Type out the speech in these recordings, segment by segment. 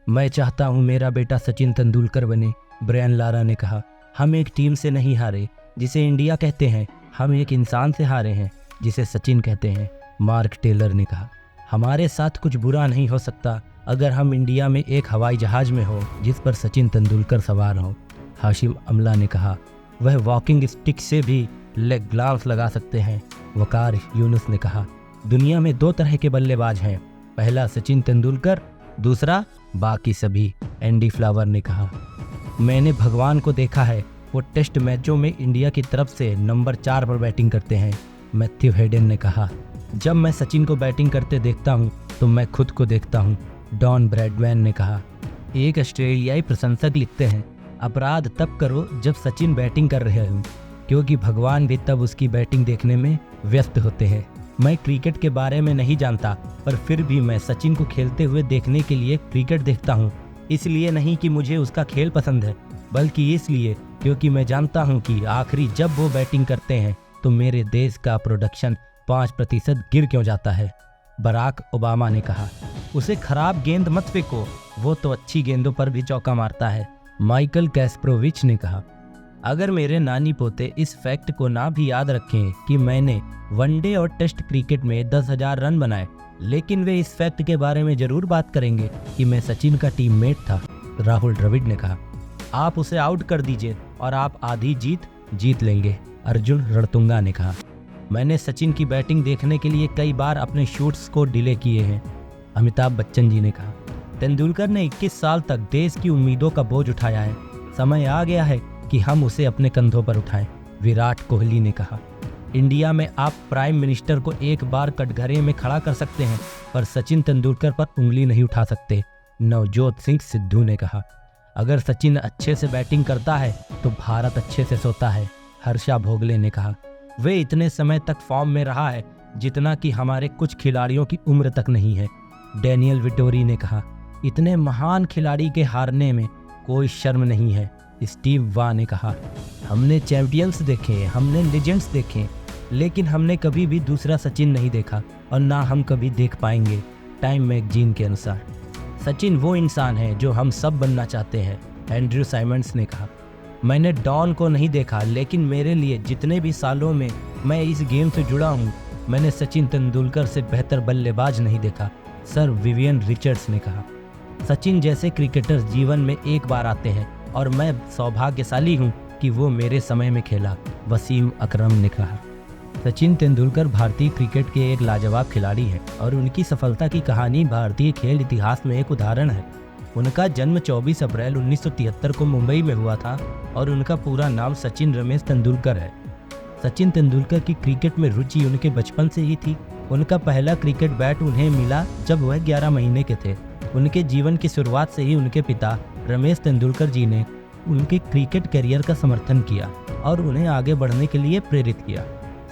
मैं चाहता हूँ मेरा बेटा सचिन तेंदुलकर बने, ब्रायन लारा ने कहा। हम एक टीम से नहीं हारे जिसे इंडिया कहते हैं, हम एक इंसान से हारे हैं जिसे सचिन कहते हैं, मार्क टेलर ने कहा। हमारे साथ कुछ बुरा नहीं हो सकता अगर हम इंडिया में एक हवाई जहाज में हो जिस पर सचिन तेंदुलकर सवार हो, हाशिम अमला ने कहा। वह वॉकिंग स्टिक से भी लेग ग्लाव्स लगा सकते हैं, वकार यूनुस ने कहा। दुनिया में 2 तरह के बल्लेबाज हैं, पहला सचिन तेंदुलकर, दूसरा बाकी सभी, एंडी फ्लावर ने कहा। मैंने भगवान को देखा है, वो टेस्ट मैचों में इंडिया की तरफ से नंबर 4 पर बैटिंग करते हैं, मैथ्यू हेडन ने कहा। जब मैं सचिन को बैटिंग करते देखता हूँ तो मैं खुद को देखता हूँ, डॉन ब्रैडमैन ने कहा। एक ऑस्ट्रेलियाई प्रशंसक लिखते हैं, अपराध तब करो जब सचिन बैटिंग कर रहे हों, क्योंकि भगवान भी तब उसकी बैटिंग देखने में व्यस्त होते हैं। मैं क्रिकेट के बारे में नहीं जानता, पर फिर भी मैं सचिन को खेलते हुए देखने के लिए क्रिकेट देखता हूँ। इसलिए नहीं कि मुझे उसका खेल पसंद है, बल्कि इसलिए क्योंकि मैं जानता हूँ कि आखिरी जब वो बैटिंग करते हैं तो मेरे देश का प्रोडक्शन 5% गिर क्यों जाता है, बराक ओबामा ने कहा। उसे खराब गेंद मत फेंको, वो तो अच्छी गेंदों पर भी चौका मारता है, माइकल कैस्प्रोविच ने कहा। अगर मेरे नानी पोते इस फैक्ट को ना भी याद रखें कि मैंने वनडे और टेस्ट क्रिकेट में 10,000 रन बनाए, लेकिन वे इस फैक्ट के बारे में जरूर बात करेंगे कि मैं सचिन का टीममेट था, राहुल द्रविड़ ने कहा। आप उसे आउट कर दीजिए और आप आधी जीत लेंगे, अर्जुन रणतुंगा ने कहा। मैंने सचिन की बैटिंग देखने के लिए कई बार अपने शूट्स को डिले किए हैं, अमिताभ बच्चन जी ने कहा। तेंदुलकर ने 21 साल तक देश की उम्मीदों का बोझ उठाया है, समय आ गया है कि हम उसे अपने कंधों पर उठाएं, विराट कोहली ने कहा। इंडिया में आप प्राइम मिनिस्टर को एक बार कटघरे में खड़ा कर सकते हैं, पर सचिन तेंदुलकर पर उंगली नहीं उठा सकते, नवजोत सिंह सिद्धू ने कहा। अगर सचिन अच्छे से बैटिंग करता है तो भारत अच्छे से सोता है, हर्षा भोगले ने कहा। वे इतने समय तक फॉर्म में रहा है जितना कि हमारे कुछ खिलाड़ियों की उम्र तक नहीं है, डैनियल विटोरी ने कहा। इतने महान खिलाड़ी के हारने में कोई शर्म नहीं है, स्टीव वा ने कहा। हमने चैंपियंस देखे, हमने लीजेंड्स देखे, लेकिन हमने कभी भी दूसरा सचिन नहीं देखा और ना हम कभी देख पाएंगे, टाइम मैगजीन के अनुसार। सचिन वो इंसान है जो हम सब बनना चाहते हैं, एंड्रयू साइमंड्स ने कहा। मैंने डॉन को नहीं देखा, लेकिन मेरे लिए जितने भी सालों में मैं इस गेम से जुड़ा हूँ, मैंने सचिन तेंदुलकर से बेहतर बल्लेबाज नहीं देखा, सर विवियन रिचर्ड्स ने कहा। सचिन जैसे क्रिकेटर जीवन में एक बार आते हैं और मैं सौभाग्यशाली हूँ कि वो मेरे समय में खेला, वसीम अकरम ने कहा। सचिन तेंदुलकर भारतीय क्रिकेट के एक लाजवाब खिलाड़ी हैं और उनकी सफलता की कहानी भारतीय खेल इतिहास में एक उदाहरण है। उनका जन्म 24 अप्रैल 1973 को मुंबई में हुआ था और उनका पूरा नाम सचिन रमेश तेंदुलकर है। सचिन तेंदुलकर की क्रिकेट में रुचि उनके बचपन से ही थी। उनका पहला क्रिकेट बैट उन्हें मिला जब वह 11 महीने के थे। उनके जीवन की शुरुआत से ही उनके पिता रमेश तेंदुलकर जी ने उनके क्रिकेट करियर का समर्थन किया और उन्हें आगे बढ़ने के लिए प्रेरित किया।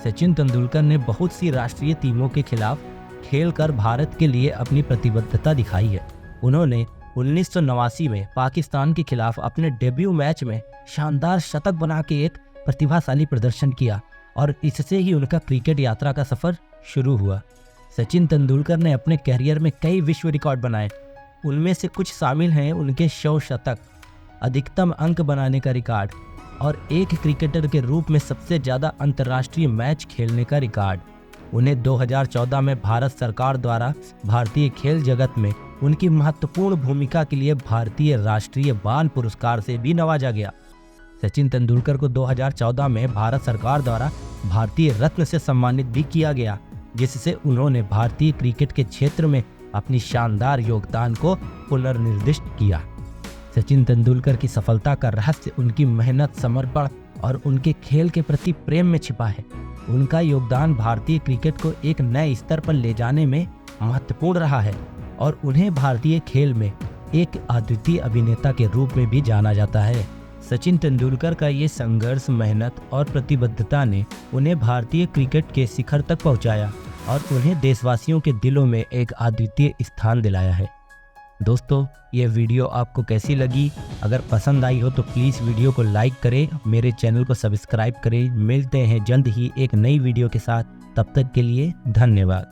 सचिन तेंदुलकर ने बहुत सी राष्ट्रीय टीमों के खिलाफ खेलकर भारत के लिए अपनी प्रतिबद्धता दिखाई है। उन्होंने 1989 में पाकिस्तान के खिलाफ अपने डेब्यू मैच में शानदार शतक बना के एक प्रतिभाशाली प्रदर्शन किया और इससे ही उनका क्रिकेट यात्रा का सफर शुरू हुआ। सचिन तेंदुलकर ने अपने कैरियर में कई विश्व रिकॉर्ड बनाए। उनमें से कुछ शामिल हैं उनके 100 शतक, अधिकतम अंक बनाने का रिकॉर्ड और एक क्रिकेटर के रूप में सबसे ज़्यादा अंतर्राष्ट्रीय मैच खेलने का रिकॉर्ड। उन्हें 2014 में भारत सरकार द्वारा भारतीय खेल जगत में उनकी महत्वपूर्ण भूमिका के लिए भारतीय राष्ट्रीय बाल पुरस्कार से भी नवाजा गया। सचिन तेंदुलकर को 2014 में भारत सरकार द्वारा भारतीय रत्न से सम्मानित भी किया गया, जिससे उन्होंने भारतीय क्रिकेट के क्षेत्र में अपनी शानदार योगदान को पुनर्निर्दिष्ट किया। सचिन तेंदुलकर की सफलता का रहस्य उनकी मेहनत, समर्पण और उनके खेल के प्रति प्रेम में छिपा है। उनका योगदान भारतीय क्रिकेट को एक नए स्तर पर ले जाने में महत्वपूर्ण रहा है और उन्हें भारतीय खेल में एक अद्वितीय अभिनेता के रूप में भी जाना जाता है। सचिन तेंदुलकर का ये संघर्ष, मेहनत और प्रतिबद्धता ने उन्हें भारतीय क्रिकेट के शिखर तक पहुंचाया और उन्हें देशवासियों के दिलों में एक अद्वितीय स्थान दिलाया है। दोस्तों, ये वीडियो आपको कैसी लगी? अगर पसंद आई हो तो प्लीज़ वीडियो को लाइक करें, मेरे चैनल को सब्सक्राइब करें। मिलते हैं जल्द ही एक नई वीडियो के साथ, तब तक के लिए धन्यवाद।